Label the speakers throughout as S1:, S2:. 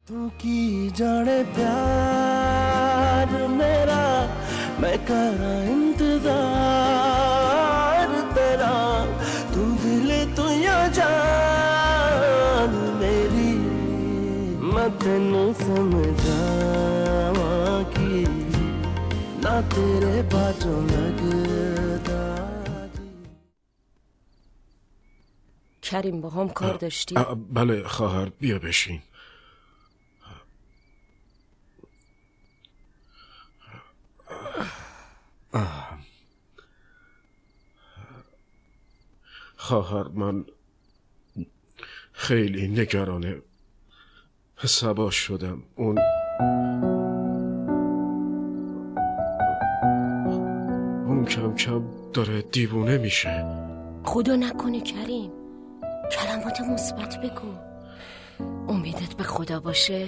S1: तू की जाने प्यार मेरा मैं करा इंतजार तेरा तू दिल तू या जान मेरी मैं तेनू समझावा की ना तेरे बाजों लगदा
S2: کریم با هم کار داشتی؟
S3: بله خواهر بیا بشین. خواهر من خیلی نگران صبا شدم. اون کم کم داره دیوونه میشه.
S2: خدا نکنه کریم، کلمات مثبت بگو. امیدت به خدا باشه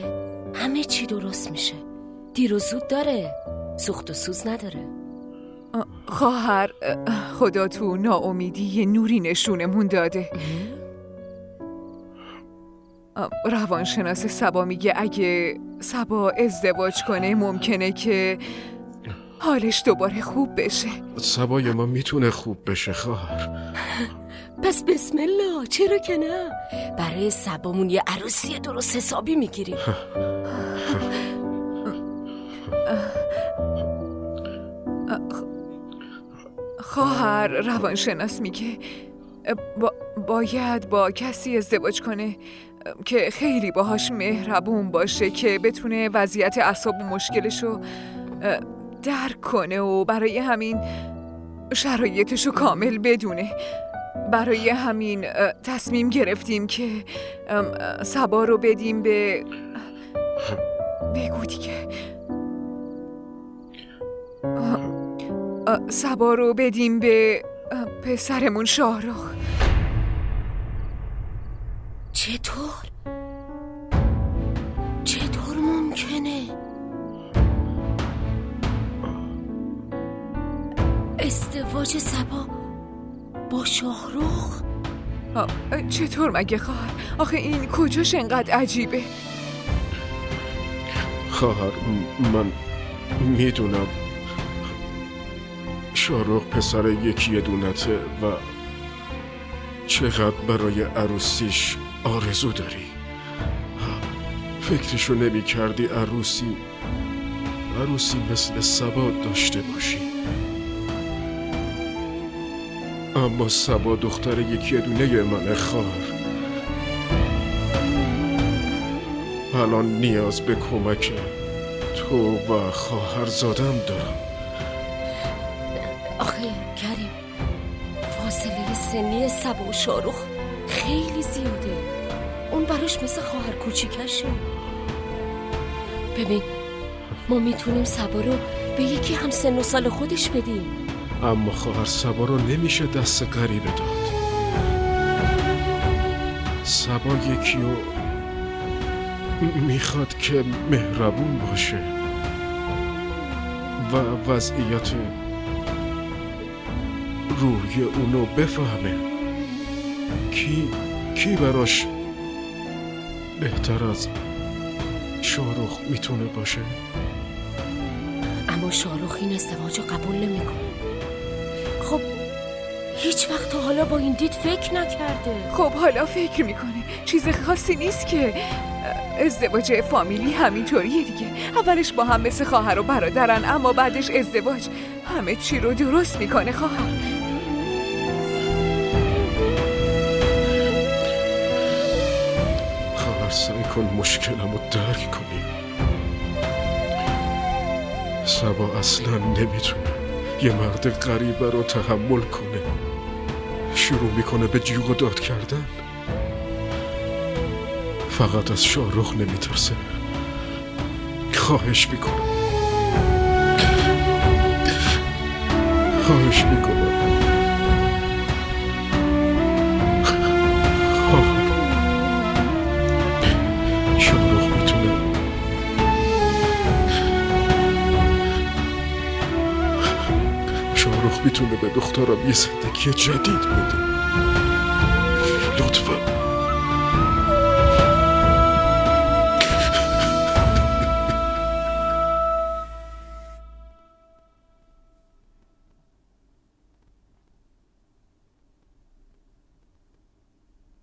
S2: همه چی درست میشه. دیر و زود داره، سوخت و سوز نداره.
S4: خواهر خدا تو ناامیدی یه نوری نشونمون داده. روانشناس صبا میگه اگه صبا ازدواج کنه ممکنه که حالش دوباره خوب بشه.
S3: صبای ما میتونه خوب بشه خواهر.
S2: پس بسم الله، چرا که نه؟ برای صبامون یه عروسی درست حسابی میگیریم.
S4: خواهر روانشناس میگه باید با کسی ازدواج کنه که خیلی باهاش مهربون باشه، که بتونه وضعیت اعصاب و مشکلشو درک کنه و برای همین شرایطشو کامل بدونه. برای همین تصمیم گرفتیم که صبا رو بدیم به بگو دیگه صبا رو بدیم به پسرمون شاهرخ.
S2: چطور ممکنه؟ ازدواج صبا با شاهرخ؟
S4: چطور مگه خواهر؟ آخه این کجاش انقدر عجیبه؟
S3: خواهر من میدونم شاهرخ پسر یکی دونته و چقدر برای عروسیش آرزو داری. فکرشو نمی کردی عروسی مثل صبا داشته باشی. اما صبا دختر یکی دونه منه خواهر. الان نیاز به کمک تو و خواهرزادم دارم.
S2: آخه کریم، فاصله سنی صبا و شاهرخ خیلی زیاده. اون براش مثل خواهر کوچیکشه. ببین، ما میتونیم صبا رو به یکی هم سن و سال خودش بدیم.
S3: اما خواهر صبا رو نمیشه دست غریبه داد. صبا یکی رو میخواد که مهربون باشه و وضعیت روحی اونو بفهمه. کی براش بهتر از شاهرخ میتونه باشه؟
S2: اما شاهرخ این ازدواج رو قبول نمیکنه. خب هیچ وقت تا حالا با این دید فکر نکرده.
S4: خب حالا فکر میکنه. چیز خاصی نیست که ازدواج فامیلی همینطوریه دیگه. اولش با هم مثل خواهر و برادرن، اما بعدش ازدواج همه چی رو درست میکنه خواهر.
S3: خواهر سعی کن مشکلمو درک کنی. صبا اصلا نمیتونه یه مرد غریبه رو تحمل کنه. شروع میکنه به جیغ و داد کردن. فقط از شاهرخ نمیترسه. خواهش میکنم شاهرخ میتونه به دخترم یه زندگی جدید بده. لطفا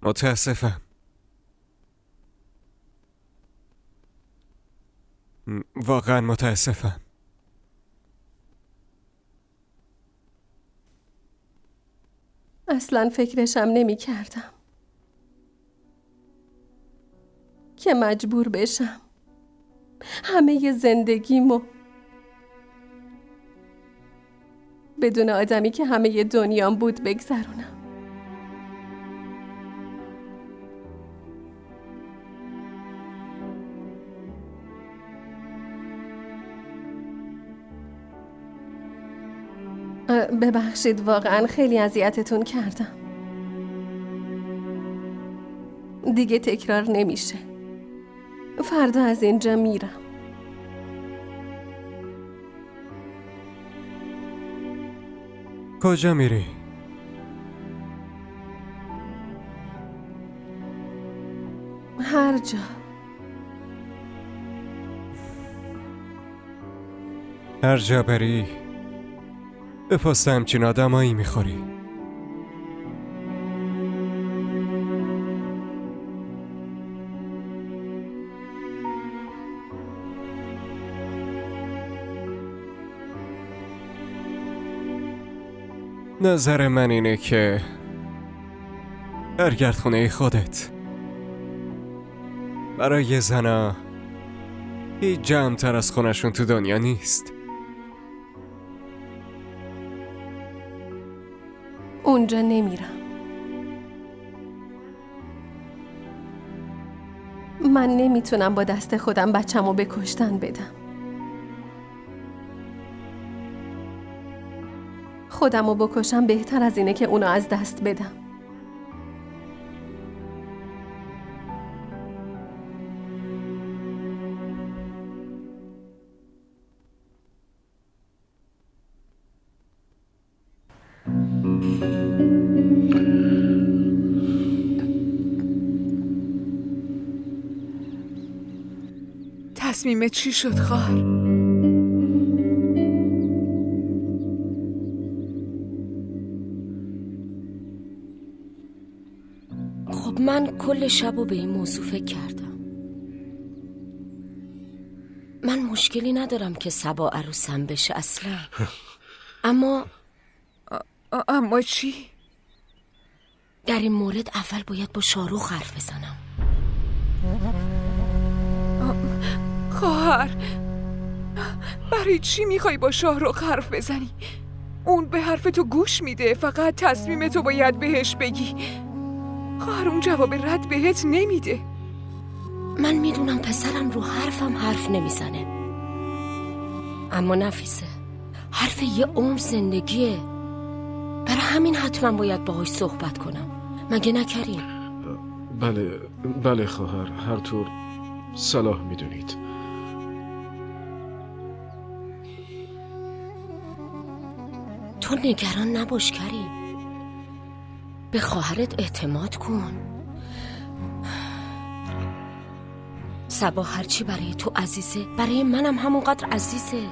S5: متاسفم. واقعا متاسفم.
S6: اصلا فکرشم نمی کردم که مجبور بشم همه زندگیمو بدون آدمی که همه دنیام بود بگذرونم. ببخشید، واقعا خیلی اذیتتون کردم. دیگه تکرار نمیشه. فردا از اینجا میرم.
S5: کجا میری؟
S6: هر جا.
S5: هر جا بری به پست همچین آدمایی میخوری. نظر من اینه که برگرد خونه خودت. برای زنا هیچ جمع‌تر از خونشون تو دنیا نیست.
S6: اونجا نمیرم. من نمیتونم با دست خودم بچه‌مو به کشتن بدم. خودمو بکشم بهتر از اینه که اونو از دست بدم.
S4: تصمیمت چی شد خواهر؟
S2: خب من کل شب به این موضوع فکر کردم. من مشکلی ندارم که صبا عروسم بشه اصلا.
S4: اما چی؟
S2: در این مورد اول باید با شاروخ حرف بزنم.
S4: خواهر، برای چی میخوای با شاهرخ حرف بزنی؟ اون به حرف تو گوش میده، فقط تصمیم تو باید بهش بگی. خواهر اون جواب رد بهت نمیده.
S2: من میدونم پسرم رو حرفم حرف نمیزنه، اما نفیسه حرف یه عمر زندگیه. برای همین حتما باید باهاش صحبت کنم. مگه نکریم؟
S3: بله خواهر، هر طور صلاح میدونید.
S2: تو نگران نباش کریم، به خواهرت اعتماد کن. صبا هرچی برای تو عزیزه برای منم همونقدر عزیزه.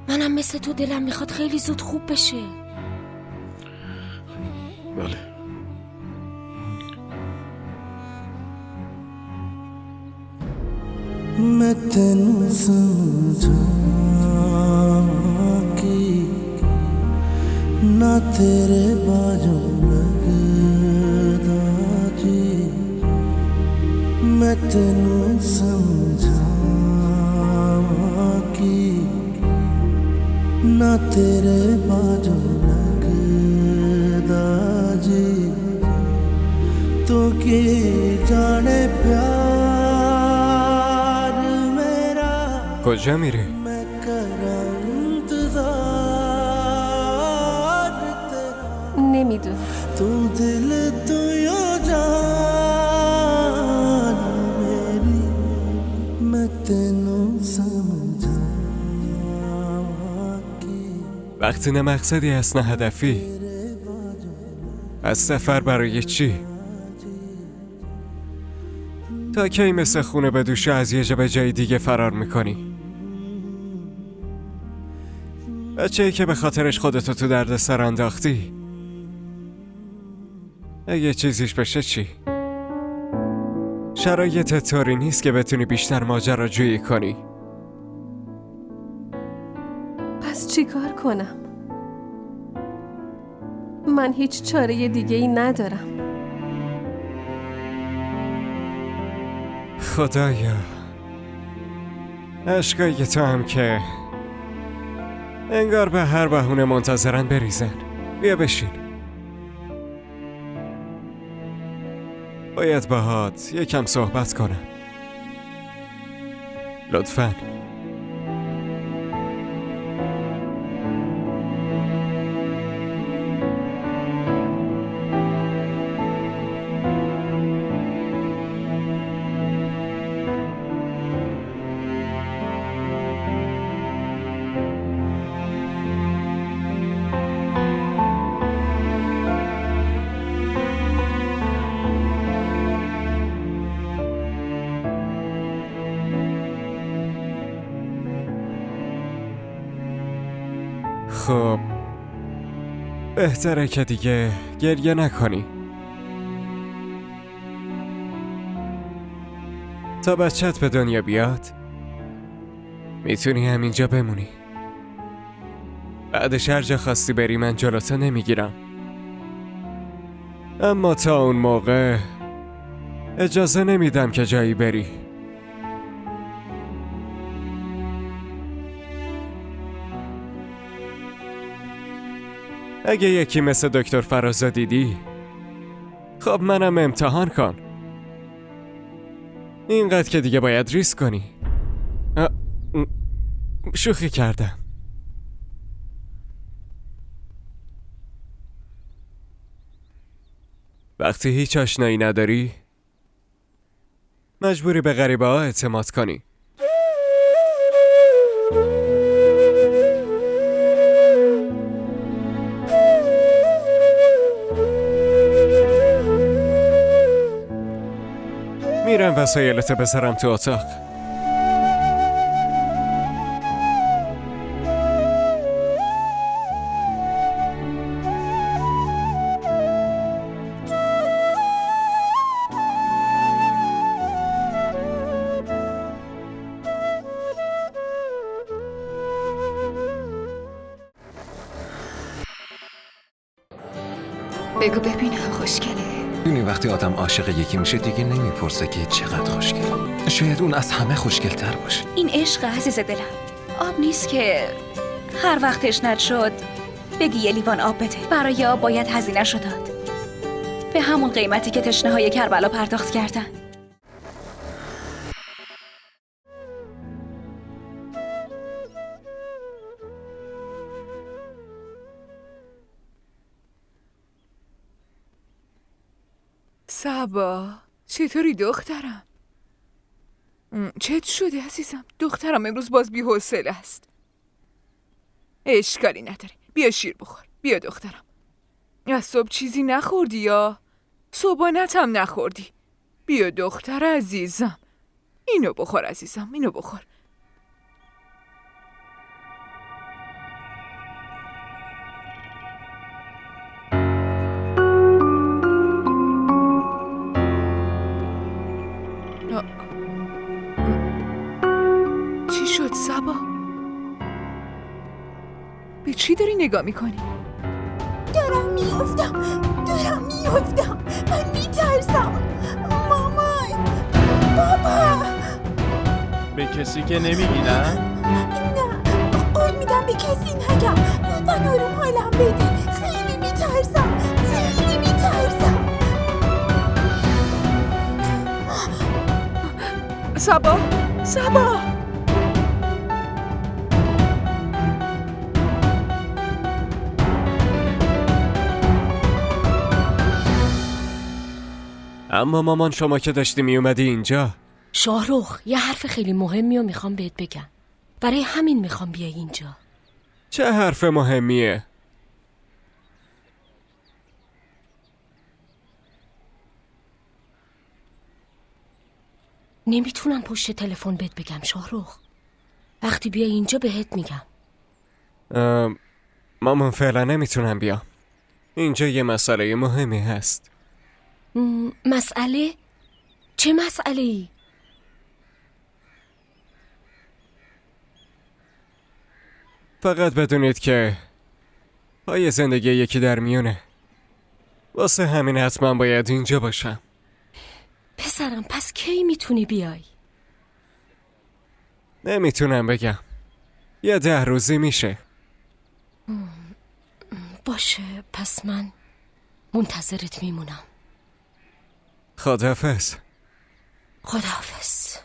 S2: منم مثل تو دلم میخواد خیلی زود خوب بشه.
S3: بله.
S1: मैं तेनू समझा कि ना तेरे बाजू लगदा जी। मैं तेनू समझा कि ना तेरे बाजू लगदा जी। तो की जाने प्यार
S5: کجا میری؟
S1: मैं करां इंतजार तेरा।
S6: نمیدونم.
S1: तू दिल तू यो जान मेरी। मैं तेनू समझा कि
S5: وقتی نه مقصدی هست نه هدفی، از سفر برای چی؟ تا کی مثل خونه به دوشه از یه جا به جای دیگه فرار میکنی؟ بچه‌ای که به خاطرش خودتو تو درد سر انداختی. اگه چیزیش بشه چی؟ شرایط طوری نیست که بتونی بیشتر ماجراجویی کنی.
S6: پس چی کار کنم؟ من هیچ چاره دیگه ای ندارم.
S5: خدایا، اشکای تو هم که انگار به هر بهونه منتظرن بریزن. بیا بشین. باید باهات یکم صحبت کنم. لطفاً. خب بهتره که دیگه گریه نکنی. تا بچت به دنیا بیاد میتونی همینجا بمونی. بعدش هر جا خواستی بری من جلوتو نمیگیرم. اما تا اون موقع اجازه نمیدم که جایی بری. اگه یکی مثل دکتر فرازا دیدی، خب منم امتحان کن. اینقدر که دیگه باید ریسک کنی. شوخی کردم. وقتی هیچ آشنایی نداری مجبوری به غریبه ها اعتماد کنی. میرم وسایلتو بذارم تو اتاق.
S7: بگو ببینم خوشگله.
S8: می‌دونی وقتی آدم عاشق یکی میشه دیگه نمیپرسه که چقدر خوشگله. شاید اون از همه خوشگل‌تر باشه.
S7: این عشق عزیز دلم. آب نیست که هر وقت تشنت شد بگی یه لیوان آب بده. برای آب باید هزینه‌شو داد. به همون قیمتی که تشنه‌های کربلا پرداخت کردن.
S4: صبا چطوری دخترم؟ چت شده عزیزم؟ دخترم امروز باز بی حوصله است. اشکالی نداره، بیا شیر بخور. بیا دخترم. از صبح چیزی نخوردی یا؟ صبحانت هم نخوردی. بیا دختر عزیزم، اینو بخور عزیزم، اینو بخور. چی شد صبا؟ به چی داری نگاه میکنی؟
S9: دارم میافتم. من میترسم. مامان، بابا.
S10: به کسی که نمیگی نه؟
S9: نه، قول میدم به کسی نگم. لطفاً آروم حالم بدی. خیلی میترسم.
S4: صبا.
S5: اما مامان شما که داشتی می اومدی اینجا.
S2: شاهرخ، یه حرف خیلی مهمی رو میخوام بهت بگم. برای همین میخوام بیای اینجا.
S5: چه حرف مهمیه؟
S2: نمیتونم پشت تلفن بهت بگم شاهرخ. وقتی بیای اینجا بهت میگم.
S5: مامان فعلا نمیتونم بیام. اینجا یه مسئله مهمی هست.
S2: مسئله؟ چه مسئله ای؟
S5: فقط بدونید که پای زندگی یکی در میونه. واسه همین حتما باید اینجا باشم.
S2: پسرم پس کی میتونی بیای؟
S5: نمیتونم بگم. یه 10 روزی میشه.
S2: باشه پس من منتظرت میمونم.
S5: خداحافظ.
S2: خداحافظ.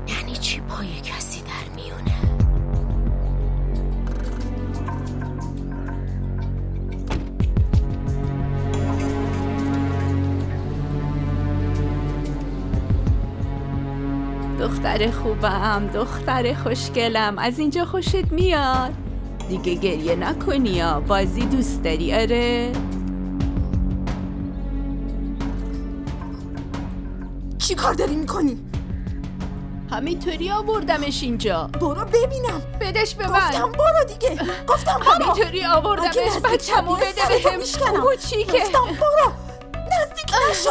S2: یعنی چی پای کسی در میونه؟
S9: دختر خوبم، دختر خوشگلم، از اینجا خوشت میاد؟ دیگه گریه نکنی یا بازی دوست داری؟ آره؟
S11: چی کار داری میکنی؟
S9: همینطوری آوردمش اینجا.
S11: برو ببینم.
S9: بدش به من.
S11: گفتم برو دیگه. گفتم برو.
S9: همینطوری آوردمش. بچه‌مو بده بهم. کوچیکه.
S11: گفتم برو. نزدیک نشو.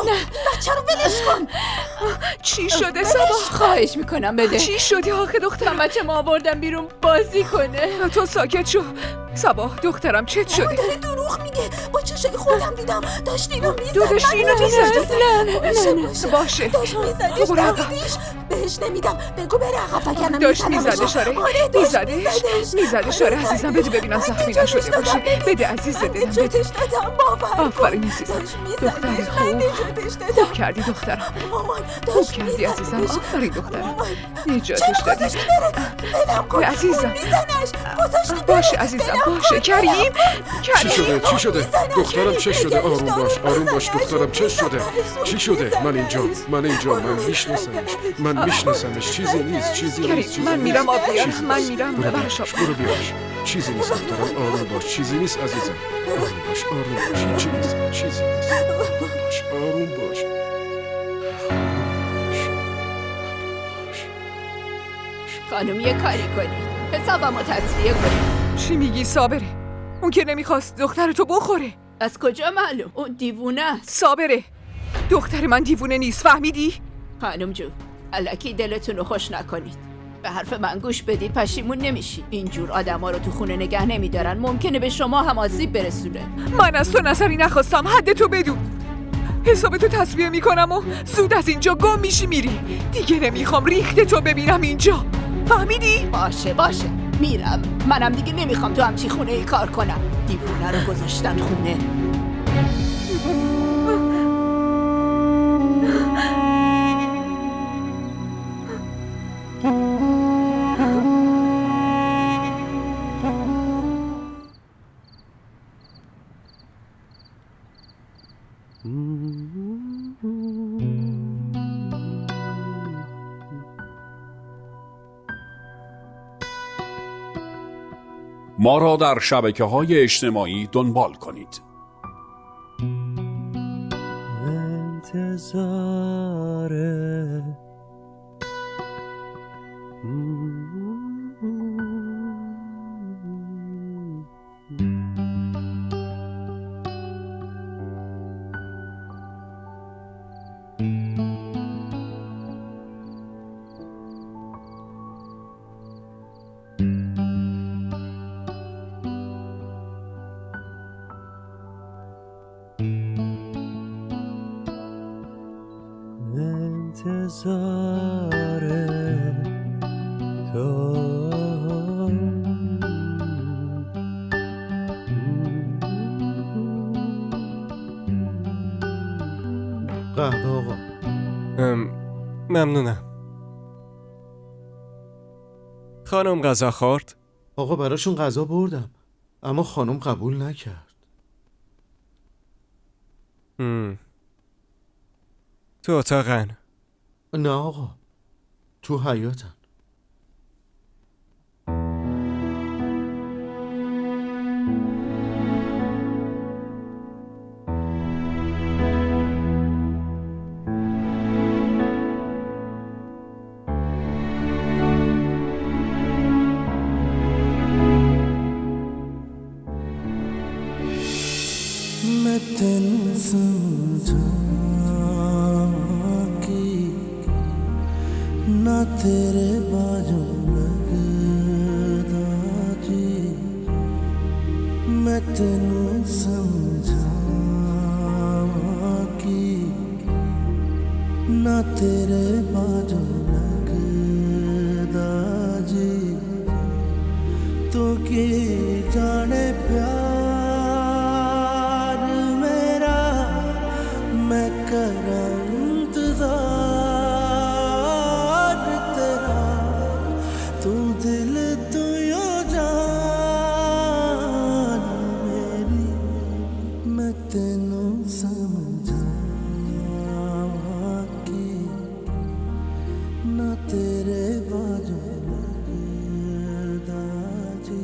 S11: بچه رو ولش کن.
S4: چی شده سبا؟
S9: خواهش میکنم بده.
S4: چی شدی آخه دخترم؟
S9: بچه ما آوردم بیرون بازی کنه.
S4: تو ساکت شو. سبا دخترم چت شدی؟
S11: داره دروغ میگه. با چشای خودم دیدم داشت اینو میزد.
S4: داشت اینو میزد.
S11: نه
S4: باشه.
S11: داشت میزدش. ندیدیش. بهش نمیدم. بگو بره عقب وگرنه
S4: داشت میزدش. آره میزدش. آره عزیزم بده ببینم زخمی نشده باشه. بده عزیزه بده.
S11: نجاتش دادم باور.
S4: آفرین عزیزم. دختری خوب کردی دخترم.
S11: مامان
S4: خوب کردی عزیزم. آفرین دخترم. نجاتش دادی. عزیزم. باشه عزیزم. باشه کریم.
S3: چی شده دخترم؟ چه شده؟ آروم باش دخترم. چه شده؟ چی شده؟ من اینجا من میشناسمش. چیزی نیست.
S4: من میرم آب بیارم. من میرم براش آب.
S3: برو بیارش. چیزی نیست دخترم. آروم باش. چیزی نیست عزیزم. آروم باش. چیزی نیست. آروم باش.
S9: خانم یه کاری کنید. حسابمو تصفیه کنید.
S4: چی میگی صابره؟ اون که نمیخواست دخترتو بخوره.
S9: از کجا معلوم؟ اون دیوونه است.
S4: صابره دختر من دیوونه نیست، فهمیدی؟
S9: خانم جون الکی دلتون رو خوش نکنید. به حرف من گوش بدید پشیمون نمیشید. اینجور آدما رو تو خونه نگه نمیدارن. ممکنه به شما هم آسیب برسونه.
S4: من از تو نظری نخواستم. حدتو بدون. حسابتو تصفیه میکنم و زود از اینجا گم میشی میری. دیگه نمیخوام ریخته تو ببینم اینجا. فهمیدی؟
S9: باشه میرم. منم دیگه نمیخوام تو همچی خونه ای کار کنم. دیوونه رو گذاشتن خونه.
S12: ما را در شبکه‌های اجتماعی دنبال کنید.
S1: انتظاره
S13: قهوه آقا.
S5: ممنونم. خانم غذا خورد؟
S13: آقا براشون غذا بردم اما خانم قبول نکرد.
S5: تو اتاقن؟
S13: نه آقا تو حیاتن.
S1: तेरे बाजू लगदा जी मैं तेनू समझावां की ना तेरे बाजू लगदा जी तो की जाने प्यार मेरा मैं करां इंतज़ार तेरा तू दिल तू यो जान मेरी मैं तेनू समझावां की ना तेरे बाजू लगदा जी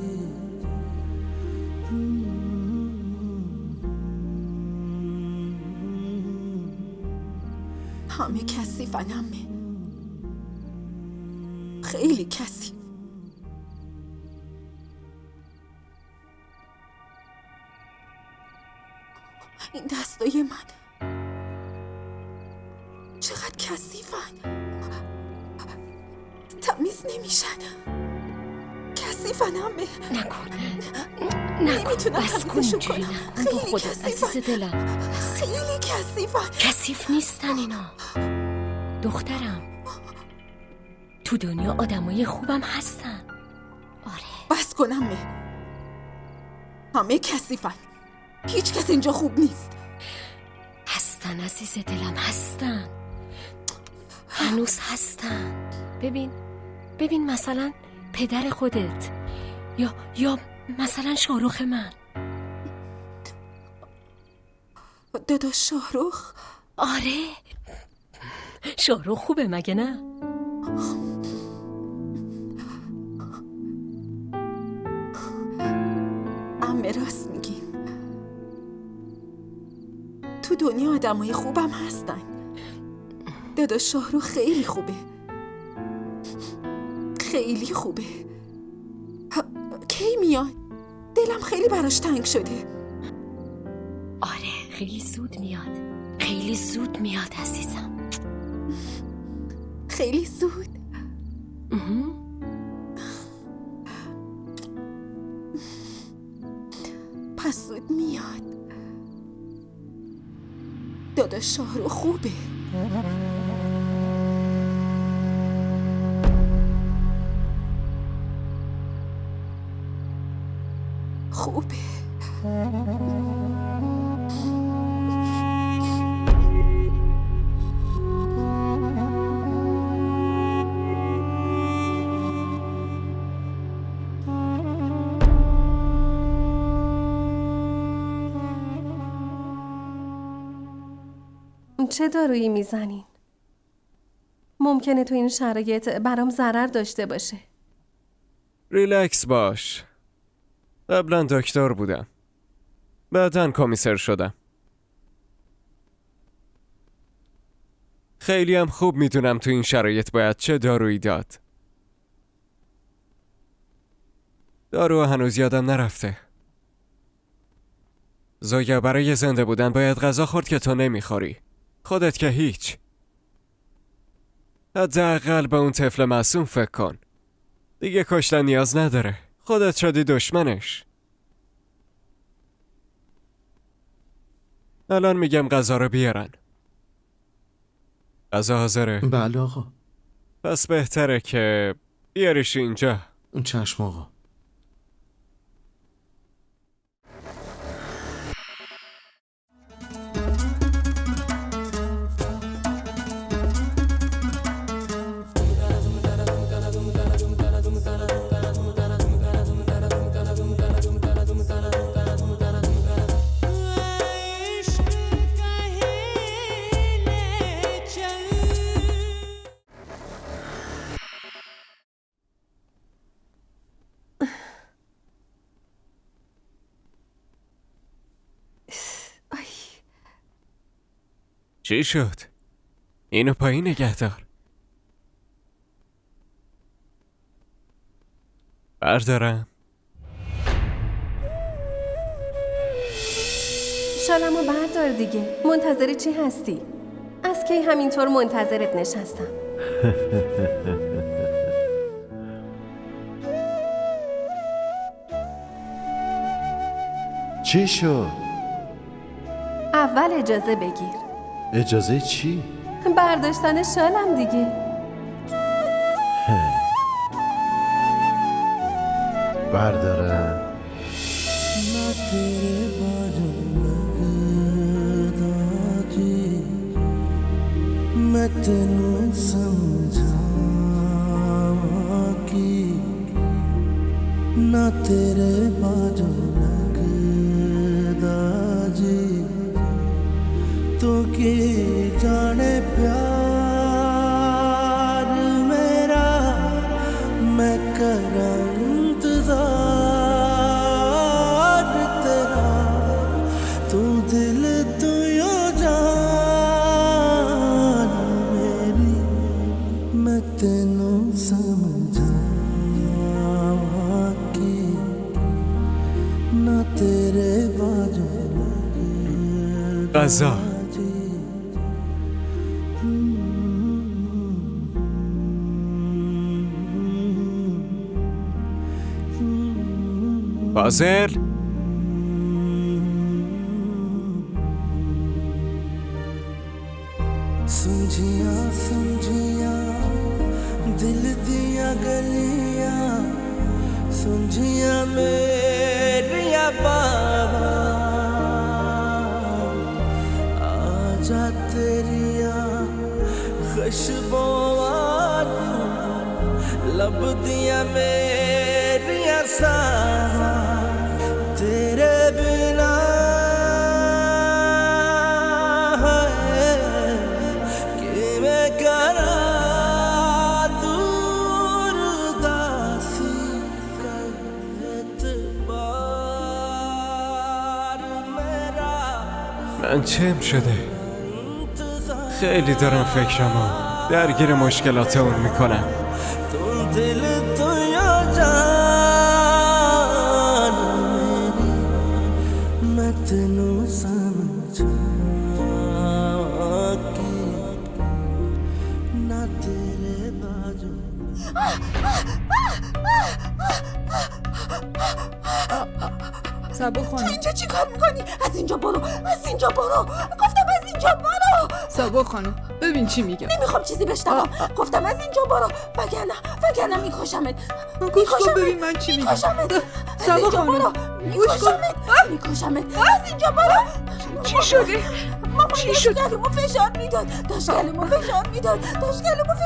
S11: همه کثیفن همه خیلی کثیف. این دستای من چقدر کثیفن، تمیز نمیشن، کثیفن همه.
S2: نکن
S11: نمیتونم
S2: بس کن
S11: تمیزشون
S2: اینجوری
S11: کنم.
S2: نکن
S11: خیلی
S2: خدا
S11: کثیفن.
S2: عزیز دلم.
S11: خیلی کثیفن.
S2: کثیف نیستن اینا دخترم. تو دنیا آدمای خوبم هستن. آره
S11: بس کن همه کثیفن. هیچ کس اینجا خوب نیست.
S2: هستن عزیز دلم، هستن، هنوز هستن. ببین مثلا پدر خودت یا مثلا شاهرخ من.
S11: داداش شاهرخ؟
S2: آره شاهرخ خوبه مگه نه؟
S11: عمه راست میگین، تو دنیا آدمای خوبم هستن. داداش شاهرخ خیلی خوبه، خیلی خوبه. کی میاد؟ دلم خیلی براش تنگ شده.
S2: آره خیلی زود میاد، خیلی زود میاد عزیزم.
S11: خیلی زود؟ پس زود میاد. داداش شاهرخ خوبه. خوبه.
S6: چه دارویی میزنین؟ ممکنه تو این شرایط برام ضرر داشته باشه.
S5: ریلکس باش. قبلا دکتر بودم، بعداً کمیسر شدم. خیلی هم خوب میدونم تو این شرایط باید چه دارویی داد. دارو هنوز یادم نرفته. زویا برای زنده بودن باید غذا خورد که تو نمیخوری. خودت که هیچ. حداقل به اون طفل معصوم فکر کن. دیگه کشتن نیاز نداره. خودت شدی دشمنش. الان میگم غذا رو بیارن. غذا حاضره؟
S13: بله آقا.
S5: پس بهتره که بیاریش اینجا.
S13: چشم آقا.
S5: چی شد؟ اینو پایین نگه دار. بردارم.
S6: شالمو بردار دیگه. منتظر چی هستی؟ از کی همینطور منتظرت نشستم.
S13: چی شد؟
S6: اول اجازه بگیر.
S13: اجازه چی؟
S6: برداشتن شالم دیگه.
S13: بردارم.
S1: ना तेरे बाजू लगदा जी मैं तेनू समझावां की ना तेरे बाजू लगदा जी तू की जाने प्यार मेरा मैं करां इंतजार तेरा तू दिल तू यो जान मेरी मैं तेनू समझावां की ना तेरे बाजू
S5: غذا فاضل
S1: समझिया समझिया दिल दिया गलियां समझिया मेरिया बाबा आजा तेरिया खुशबुआ लब दिया मेरिया सावा तेरे बिना
S5: من چم شده؟ خیلی دارم فکرمو درگیر مشکلات اون میکنم.
S1: दिल तो या जान मेरी मैं तेनू समझावां की ना तेरे बाजू
S4: سبو خانم
S11: تو اینجا چی کار میکنی؟ از اینجا برو، از اینجا برو، گفتم از اینجا برو.
S4: سبو خانم ببین چی میگم.
S11: نمیخوام چیزی بشنوم. گفتم از اینجا برو، وگرنه میکشمت.
S4: گوش کن ببین من چی میگم. سبو خانم
S11: میکشمت. از اینجا برو.
S4: چی شده؟
S11: چی شده؟ گلومو فشار میداد. داشت گلومو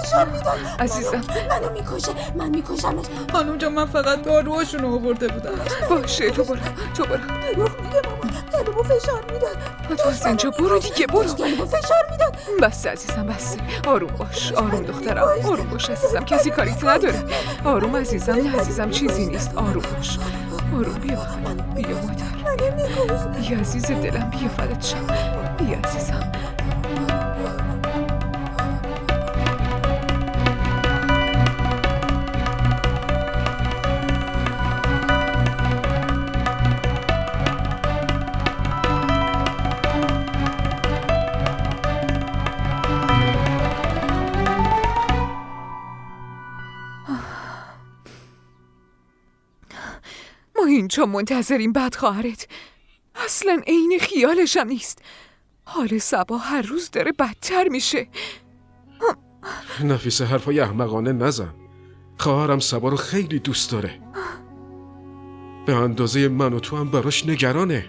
S11: فشار میداد.
S4: عزیزم
S11: منو میکشه. من میکشمش.
S4: خانم جان من فقط داروهاشون رو آورده بودم. باشه تو برو.
S11: دروغ میگه مامان. گلومو فشار میداد.
S4: تو از اینجا برو دیگه برو.
S11: گلومو فشار میداد.
S4: بس عزیزم بس. آروم باش. آروم دخترم. آروم باش عزیزم. کسی کاریت نداره. آروم عزیزم. نه عزیزم چیزی نیست. آروم باش. آروم بیا بیا مادر. بیا عزیز دلم بیا فدات شم. بیا عزیزم. ما اینجا منتظریم بعد خواهرت اصلا عین خیالشم نیست. حال صبا هر روز داره بدتر میشه.
S3: نفیسه حرفای احمقانه نزن. خواهرم صبا رو خیلی دوست داره. به اندازه من و تو هم براش نگرانه.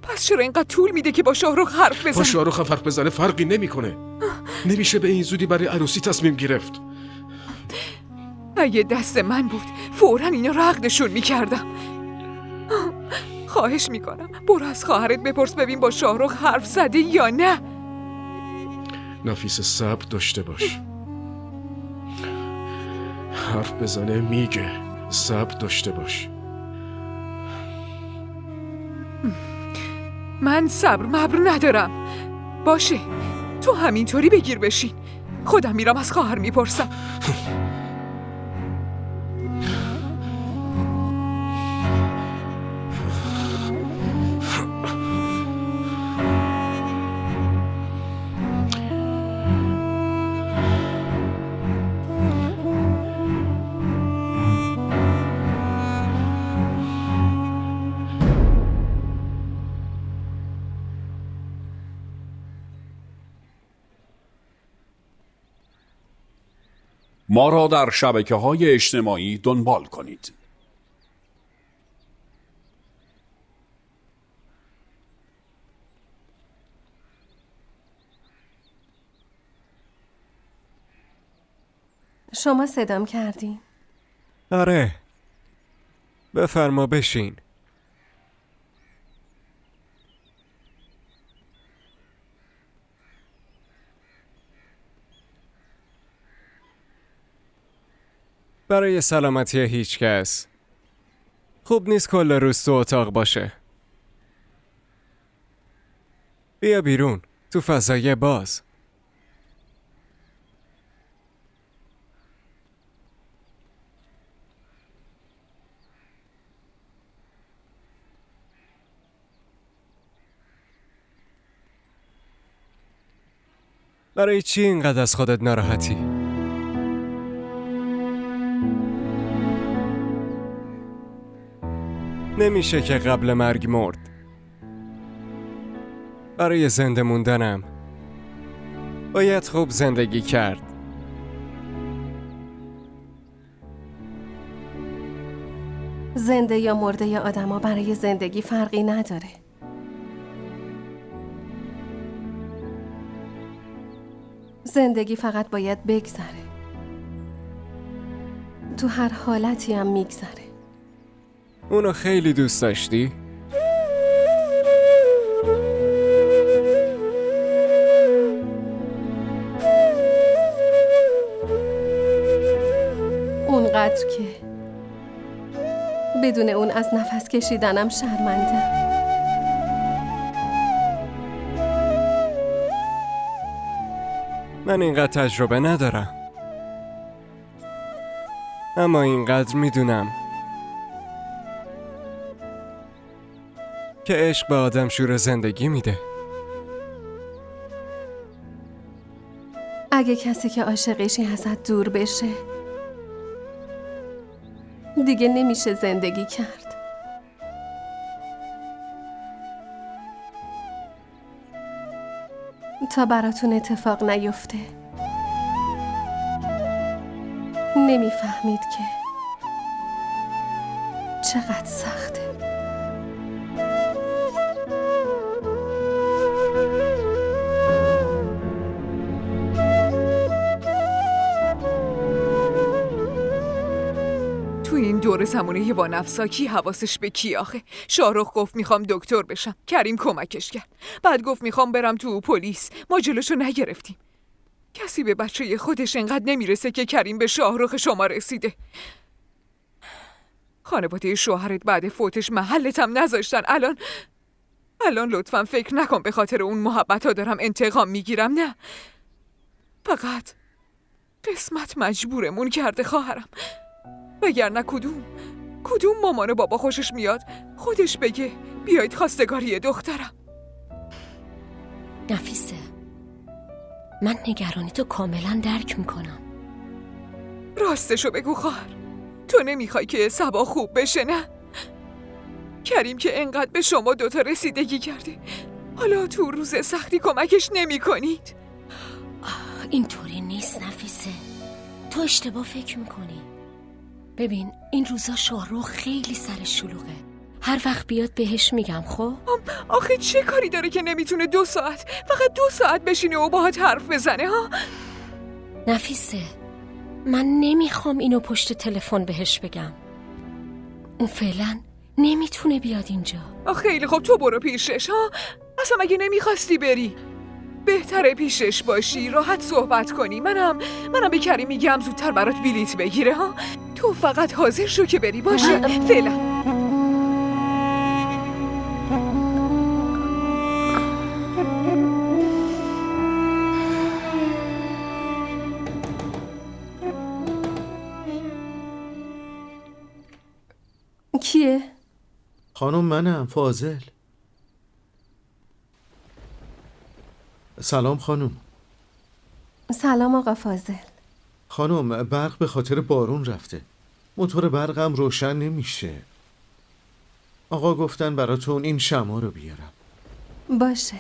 S4: پس چرا اینقدر طول میده که با شاهرخ حرف بزنه؟
S3: با شاهرخ حرف بزنه فرقی نمیکنه. نمیشه به این زودی برای عروسی تصمیم گرفت.
S4: اگه دست من بود فوراً اینا رو عقدشون میکردم. خواهش میکنم برو از خواهرت بپرس ببین با شاهرخ حرف زده یا نه.
S3: نفیس صبر داشته باش. حرف بزنه میگه. صبر داشته باش.
S4: من صبر مبر ندارم. باشه تو همینطوری بگیر بشین. خودم میرم از خواهر میپرسم.
S12: ما را در شبکه‌های اجتماعی دنبال کنید.
S6: شما صدام کردین؟
S5: آره. بفرما بشین. برای سلامتی هیچ کس خوب نیست کل روز تو اتاق باشه. بیا بیرون تو فضای باز. برای چی اینقدر از خودت ناراحتی؟ نمیشه که قبل مرگ مرد. برای زنده موندنم باید خوب زندگی کرد.
S6: زنده یا مرده یا آدما برای زندگی فرقی نداره. زندگی فقط باید بگذره. تو هر حالتی هم میگذره.
S5: اونو خیلی دوست داشتی؟
S6: اونقدر که بدون اون از نفس کشیدنم شرمنده.
S5: من اینقدر تجربه ندارم، اما اینقدر میدونم که عشق به آدم شور زندگی میده.
S6: اگه کسی که عاشقشی ازت دور بشه دیگه نمیشه زندگی کرد. تا براتون اتفاق نیفته نمیفهمید که چقدر سخته.
S4: تو این دور زمونه با نفسا کی حواسش به کی آخه؟ شاهرخ گفت میخوام دکتر بشم، کریم کمکش کرد. بعد گفت میخوام برم تو پلیس، ما جلوشو نگرفتیم. کسی به بچه خودش انقدر نمیرسه که کریم به شاهرخ شما رسیده. خانواده شوهرت بعد فوتش محلت هم نذاشتن. الان لطفاً فکر نکن به خاطر اون محبت ها دارم انتقام میگیرم. نه، فقط قسمت مجبورمون کرده خواهرم. وگرنه کدوم مامان و بابا خوشش میاد خودش بگه بیایید خواستگاری دخترم.
S2: نفیسه، من نگرانی تو کاملا درک میکنم.
S4: راستشو بگو خواهر، تو نمیخوای که صبا خوب بشه؟ نه؟ کریم که انقدر به شما دوتا رسیدگی کرده، حالا تو روز سختی کمکش نمی کنید؟
S2: اینطوری نیست نفیسه، تو اشتباه فکر میکنی. ببین این روزا شاهرخ خیلی سرش شلوغه، هر وقت بیاد بهش میگم. خب
S4: آخه چه کاری داره که نمیتونه 2 ساعت فقط 2 ساعت بشینه و باهات حرف بزنه ها؟
S2: نفیسه، من نمیخوام اینو پشت تلفن بهش بگم. اون فعلا نمیتونه بیاد اینجا.
S4: خیلی خب تو برو پیشش ها. اصلا مگه نمیخواستی بری؟ بهتره پیشش باشی، راحت صحبت کنی. منم به کریم میگم زودتر برات بلیت بگیره ها. تو فقط حاضر شو که بری، باشه؟ فعلا
S6: کیه؟
S13: خانم منم، فاضل. سلام خانم.
S6: سلام آقا فاضل.
S13: خانم برق به خاطر بارون رفته، موتور برقم روشن نمیشه. آقا گفتن براتون این شمع رو بیارم.
S6: باشه،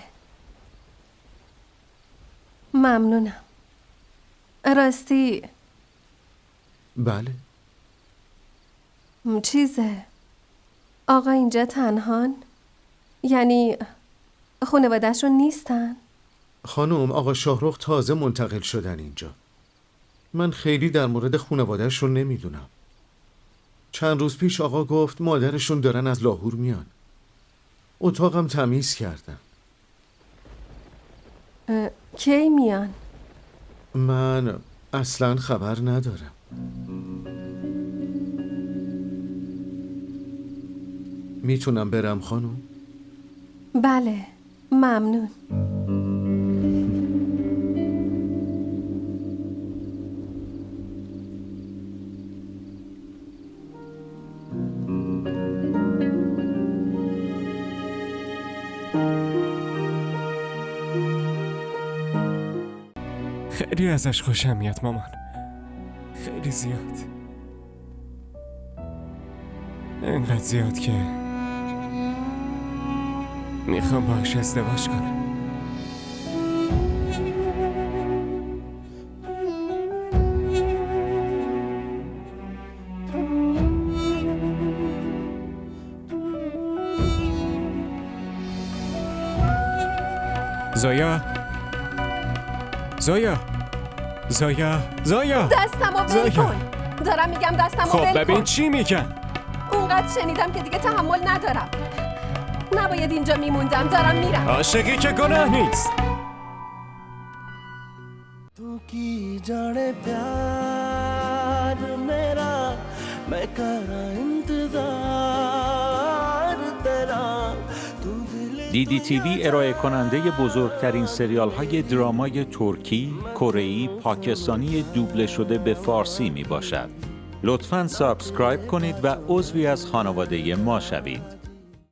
S6: ممنونم. راستی
S13: بله.
S6: چیزه آقا اینجا تنهان؟ یعنی خانواده‌شون نیستن؟
S13: خانم، آقا شاهرخ تازه منتقل شدن اینجا. من خیلی در مورد خانواده‌شون نمیدونم. چند روز پیش آقا گفت مادرشون دارن از لاهور میان. اتاقم تمیز کردم.
S6: کی میان؟
S13: من اصلا خبر ندارم. میتونم برم خانم؟
S6: بله، ممنون.
S5: خیلی ازش خوشم میاد مامان. خیلی زیاد. اینقدر زیاد که میخوام باهاش ازدواج کنم. زایا زایا زایا زایا
S6: دستمو ول کن. دارم میگم دستمو ول کن.
S5: خب ببین چی میگم.
S6: اونقدر شنیدم که دیگه تحمل ندارم. نباید اینجا میموندم. دارم میرم.
S5: عاشقی که گناه نیست.
S1: تو کی جانے پیار میرا میں کرا انتظار تیرا.
S14: دیدی تیوی ارائه کننده بزرگترین سریال های درامای ترکی، کره‌ای، پاکستانی دوبله شده به فارسی می باشد. لطفاً سابسکرایب کنید و عضوی از خانواده ما شوید.